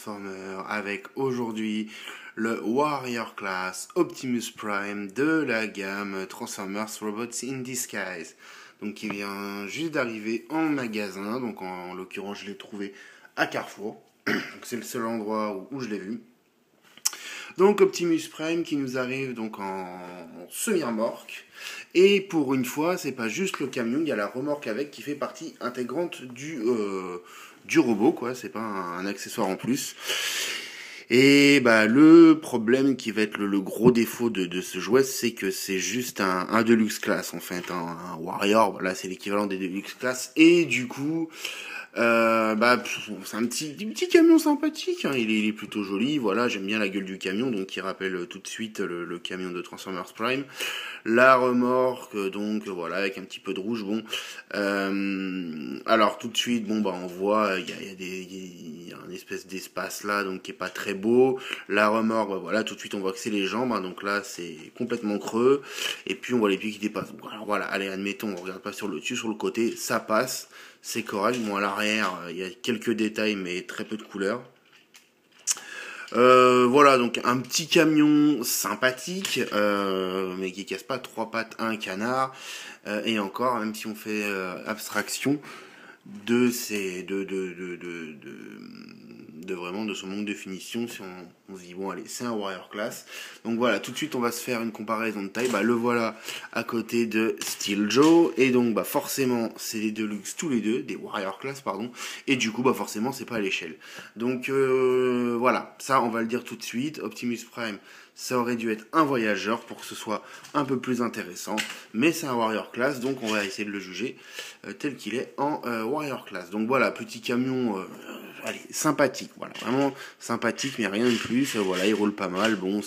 Transformers avec aujourd'hui le Warrior Class Optimus Prime de la gamme Transformers Robots in Disguise. Donc il vient juste d'arriver en magasin, donc en l'occurrence je l'ai trouvé à Carrefour. C'est le seul endroit où je l'ai vu. Donc Optimus Prime qui nous arrive donc en semi-remorque. Et pour une fois, c'est pas juste le camion, il y a la remorque avec qui fait partie intégrante du robot, quoi. C'est pas un accessoire en plus. Et bah le problème qui va être le gros défaut de ce jouet, c'est que c'est juste un Deluxe Class en fait, un Warrior. Voilà, c'est l'équivalent des Deluxe Class. Et du coup, c'est un petit camion sympathique, hein. Il est plutôt joli, voilà, j'aime bien la gueule du camion, donc il rappelle tout de suite le camion de Transformers Prime. La remorque, donc voilà, avec un petit peu de rouge, bon. Alors tout de suite, bon bah on voit, il y a une espèce d'espace là, donc qui est pas très beau. La remorque, bah, voilà, tout de suite on voit que c'est les jambes, hein, donc là c'est complètement creux. Et puis on voit les pieds qui dépassent. Bon, alors voilà, allez, admettons, on regarde pas sur le dessus, sur le côté, ça passe. C'est correct. Bon, à l'arrière, il y a quelques détails, mais très peu de couleurs. Voilà, donc un petit camion sympathique, mais qui casse pas trois pattes à un canard. Et encore, même si on fait abstraction de vraiment de son manque de finition, si on se dit bon allez, c'est un Warrior Class. Donc voilà, tout de suite on va se faire une comparaison de taille. Bah le voilà à côté de Steel Joe, et donc bah forcément c'est des Deluxe tous les deux, des Warrior Class pardon, et du coup bah forcément c'est pas à l'échelle. Donc voilà, ça on va le dire tout de suite. Optimus Prime, ça aurait dû être un voyageur pour que ce soit un peu plus intéressant, mais c'est un Warrior Class, donc on va essayer de le juger tel qu'il est en Warrior Class. Donc voilà, petit camion, allez, sympathique, voilà, vraiment sympathique, mais rien de plus. Voilà, il roule pas mal, bon,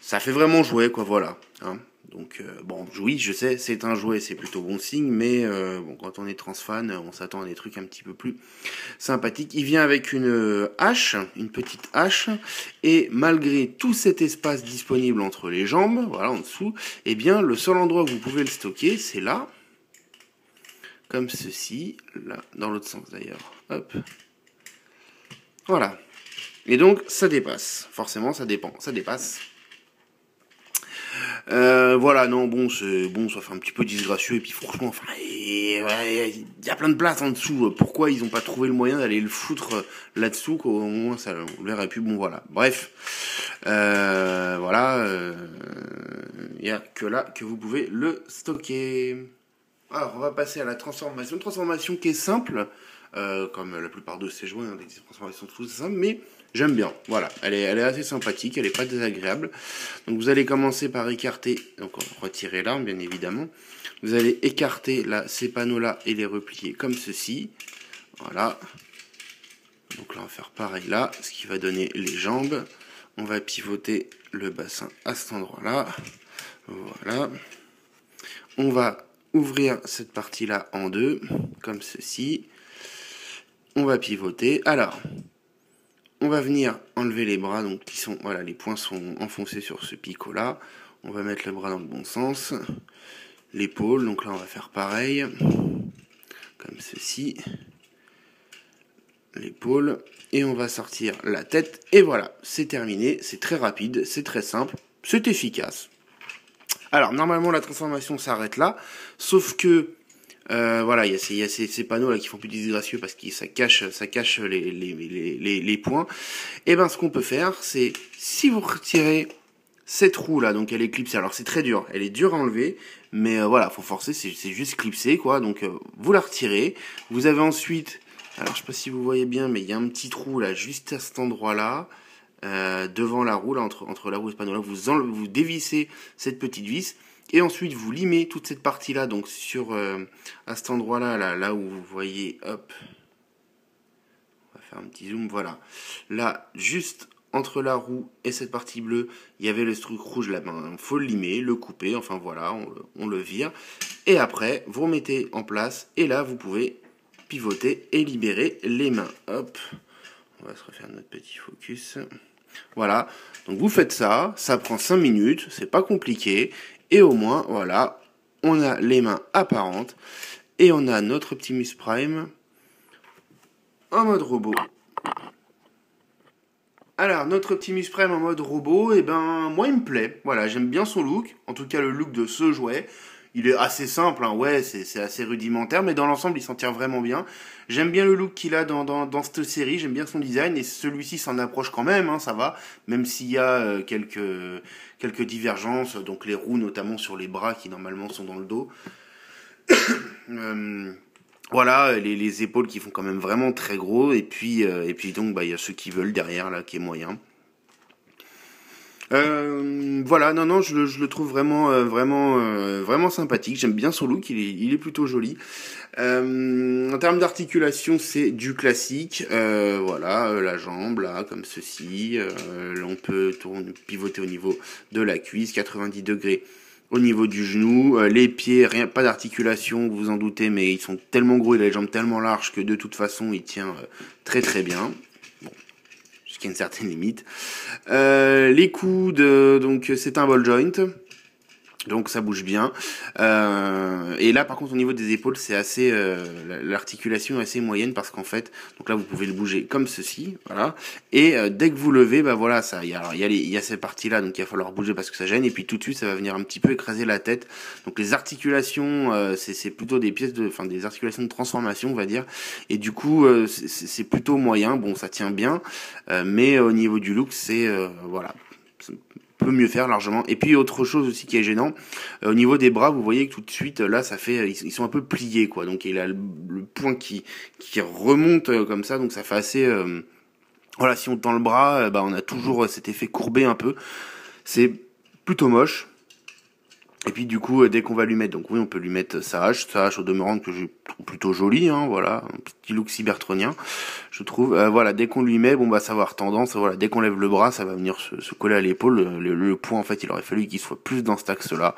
ça fait vraiment jouer, quoi, voilà, hein. Donc bon, oui, je sais, c'est un jouet, c'est plutôt bon signe, mais bon, quand on est transfan, on s'attend à des trucs un petit peu plus sympathiques. Il vient avec une hache, une petite hache, et malgré tout cet espace disponible entre les jambes, voilà, en dessous, eh bien, le seul endroit où vous pouvez le stocker, c'est là, comme ceci, là, dans l'autre sens d'ailleurs, hop, voilà. Et donc, ça dépasse, forcément, ça dépasse. Voilà, non, bon, ça fait un petit peu disgracieux, et puis franchement, enfin, il y a plein de place en dessous. Pourquoi ils ont pas trouvé le moyen d'aller le foutre là-dessous, qu'au moins ça on verrait plus. Bon, voilà, bref, voilà, il y a que là que vous pouvez le stocker. Alors, on va passer à la transformation. Une transformation qui est simple, comme la plupart de ces jouets, hein, des transformations tout simples, mais j'aime bien. Voilà, elle est assez sympathique, elle est pas désagréable. Donc vous allez commencer par écarter, donc retirer l'arme bien évidemment. Vous allez écarter là, ces panneaux-là et les replier comme ceci. Voilà. Donc là, on va faire pareil là, ce qui va donner les jambes. On va pivoter le bassin à cet endroit-là. Voilà. On va ouvrir cette partie-là en deux, comme ceci. On va pivoter. Alors, on va venir enlever les bras, donc qui sont, voilà, les poings sont enfoncés sur ce picot-là. On va mettre le bras dans le bon sens. L'épaule, donc là on va faire pareil, comme ceci. L'épaule, et on va sortir la tête, et voilà, c'est terminé. C'est très rapide, c'est très simple, c'est efficace. Alors, normalement, la transformation s'arrête là, sauf que, voilà, il y a ces panneaux là qui font plus disgracieux parce que ça cache les points. Et ben, ce qu'on peut faire, c'est, si vous retirez cette roue là, donc elle est clipsée, alors c'est très dur, elle est dure à enlever, mais voilà, faut forcer, c'est juste clipsé, quoi, donc vous la retirez. Vous avez ensuite, alors je sais pas si vous voyez bien, mais il y a un petit trou là, juste à cet endroit là, devant la roue, là, entre la roue et ce panneau là, vous dévissez cette petite vis, et ensuite vous limez toute cette partie là, donc sur à cet endroit là, là où vous voyez, hop, on va faire un petit zoom, voilà, là, juste entre la roue et cette partie bleue, il y avait le truc rouge là, ben, faut le limer, le couper, enfin voilà, on le vire, et après vous remettez en place, et là vous pouvez pivoter et libérer les mains, hop, on va se refaire notre petit focus. Voilà, donc vous faites ça, ça prend 5 minutes, c'est pas compliqué, et au moins, voilà, on a les mains apparentes, et on a notre Optimus Prime en mode robot. Alors, notre Optimus Prime en mode robot, eh ben, moi, il me plaît. Voilà, j'aime bien son look. En tout cas, le look de ce jouet. Il est assez simple, hein. Ouais, c'est assez rudimentaire, mais dans l'ensemble, il s'en tire vraiment bien. J'aime bien le look qu'il a dans cette série, j'aime bien son design, et celui-ci s'en approche quand même, hein, ça va. Même s'il y a quelques divergences, donc les roues, notamment sur les bras, qui normalement sont dans le dos. Euh, voilà, les épaules qui font quand même vraiment très gros, et puis donc, bah, il y a ceux qui veulent derrière, là, qui est moyen. Voilà, non, non, je le trouve vraiment sympathique. J'aime bien son look, il est plutôt joli. En termes d'articulation, c'est du classique. Voilà, la jambe là, comme ceci. On peut pivoter au niveau de la cuisse, 90 degrés au niveau du genou. Les pieds, rien, pas d'articulation, vous vous en doutez, mais ils sont tellement gros, il a les jambes tellement larges que de toute façon, il tient très très bien. Jusqu'à une certaine limite. Les coudes, donc c'est un ball joint. Donc ça bouge bien. Et là par contre au niveau des épaules c'est assez l'articulation est assez moyenne parce qu'en fait donc là vous pouvez le bouger comme ceci, voilà. Et dès que vous levez bah voilà ça il y a ces parties là donc il va falloir bouger parce que ça gêne et puis tout de suite ça va venir un petit peu écraser la tête. Donc les articulations c'est plutôt des pièces des articulations de transformation on va dire et du coup c'est plutôt moyen. Bon ça tient bien mais au niveau du look c'est voilà peut mieux faire largement. Et puis autre chose aussi qui est gênant, au niveau des bras, vous voyez que tout de suite là ça fait ils sont un peu pliés quoi. Donc il a le point qui remonte comme ça donc ça fait assez voilà, si on tend le bras, bah on a toujours cet effet courbé un peu. C'est plutôt moche. Et puis du coup, dès qu'on va lui mettre, donc oui, on peut lui mettre sa hache au demeurant que je trouve plutôt jolie, hein, voilà, un petit look cybertronien, je trouve. Voilà, dès qu'on lui met, bon bah ça va avoir tendance, voilà, dès qu'on lève le bras, ça va venir se coller à l'épaule. Le point, en fait, il aurait fallu qu'il soit plus dans cet axe-là.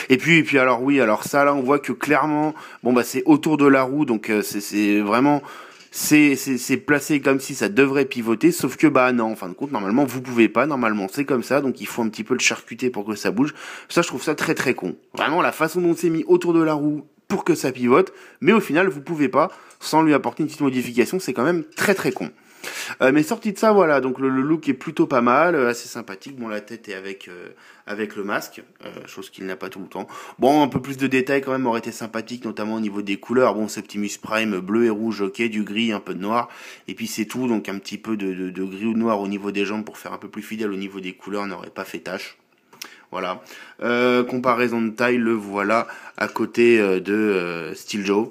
Et puis alors oui, alors ça là, on voit que clairement, bon bah c'est autour de la roue, donc c'est vraiment c'est placé comme si ça devrait pivoter, sauf que bah non, en fin de compte, normalement vous pouvez pas, normalement c'est comme ça, donc il faut un petit peu le charcuter pour que ça bouge. Ça je trouve ça très très con. Vraiment la façon dont c'est mis autour de la roue pour que ça pivote, mais au final vous pouvez pas, sans lui apporter une petite modification, c'est quand même très très con. Mais sorti de ça, voilà, donc le look est plutôt pas mal, assez sympathique. Bon, la tête est avec le masque, chose qu'il n'a pas tout le temps. Bon, un peu plus de détails quand même aurait été sympathique, notamment au niveau des couleurs. Bon, c'est Optimus Prime bleu et rouge, ok, du gris, un peu de noir, et puis c'est tout. Donc un petit peu de gris ou de noir au niveau des jambes pour faire un peu plus fidèle au niveau des couleurs n'aurait pas fait tâche. Voilà. Comparaison de taille, le voilà à côté de Steel Joe.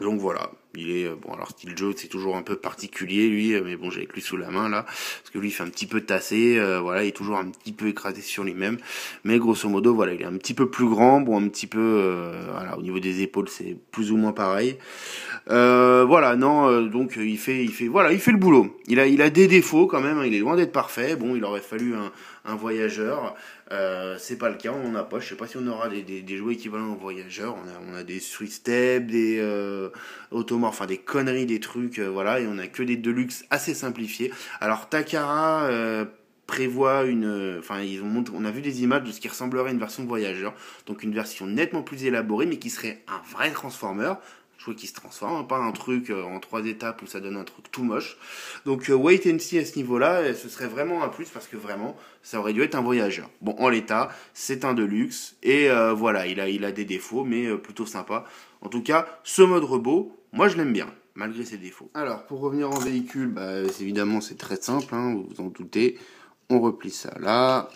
Donc voilà, il est bon alors Steel Joe c'est toujours un peu particulier lui, mais bon j'ai avec lui sous la main là, parce que lui il fait un petit peu tasser, voilà il est toujours un petit peu écrasé sur lui-même, mais grosso modo voilà il est un petit peu plus grand, bon un petit peu voilà au niveau des épaules c'est plus ou moins pareil, voilà non donc il fait voilà il fait le boulot, il a des défauts quand même, hein, il est loin d'être parfait, bon il aurait fallu un voyageur. C'est pas le cas, on en a pas. Je sais pas si on aura des jouets équivalents aux voyageurs. On a des Street Step, des Automorph, enfin des conneries, des trucs, voilà, et on a que des Deluxe assez simplifiés. Alors Takara prévoit enfin on a vu des images de ce qui ressemblerait à une version de voyageur, donc une version nettement plus élaborée, mais qui serait un vrai Transformer. Jouet qui se transforme, hein, pas un truc en 3 étapes où ça donne un truc tout moche. Donc wait and see à ce niveau-là, ce serait vraiment un plus parce que vraiment, ça aurait dû être un voyageur. Bon, en l'état, c'est un Deluxe et voilà, il a des défauts, mais plutôt sympa. En tout cas, ce mode robot, moi je l'aime bien, malgré ses défauts. Alors, pour revenir en véhicule, bah, évidemment c'est très simple, hein, vous vous en doutez. On replie ça là,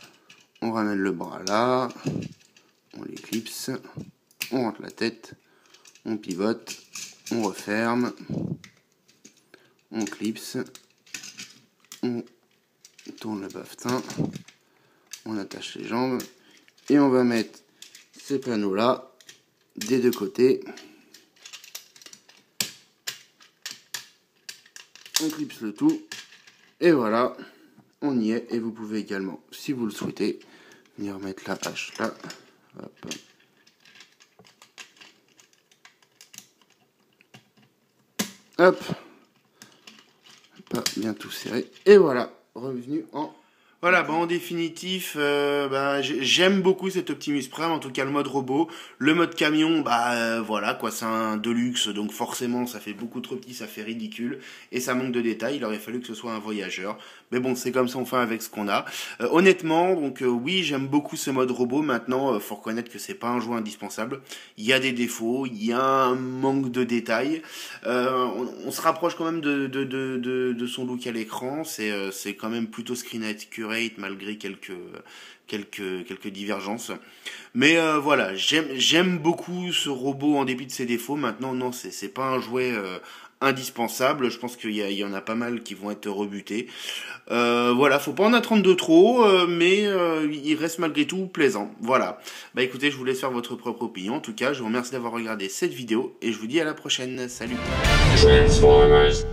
on ramène le bras là, on l'éclipse, on rentre la tête, on pivote, on referme, on clipse, on tourne le bafetin, on attache les jambes et on va mettre ces panneaux là des deux côtés. On clipse le tout et voilà, on y est. Et vous pouvez également, si vous le souhaitez, venir mettre la hache là. Hop. Hop, pas bien tout serré, et voilà, revenu en... Voilà, bah en définitif, j'aime beaucoup cet Optimus Prime, en tout cas le mode robot. Le mode camion, voilà quoi, c'est un Deluxe, donc forcément ça fait beaucoup trop petit, ça fait ridicule, et ça manque de détails, il aurait fallu que ce soit un voyageur. Mais bon, c'est comme ça, on fait avec ce qu'on a. Honnêtement, donc oui, j'aime beaucoup ce mode robot. Maintenant, faut reconnaître que c'est pas un jouet indispensable. Il y a des défauts, il y a un manque de détails. On se rapproche quand même de son look à l'écran. C'est quand même plutôt screen accurate malgré quelques divergences. Mais voilà, j'aime beaucoup ce robot en dépit de ses défauts. Maintenant, non, c'est pas un jouet indispensable. Je pense qu'il y en a pas mal qui vont être rebutés. Voilà, faut pas en attendre de trop, mais il reste malgré tout plaisant. Voilà. Bah écoutez, je vous laisse faire votre propre opinion. En tout cas, je vous remercie d'avoir regardé cette vidéo et je vous dis à la prochaine. Salut. Transformers.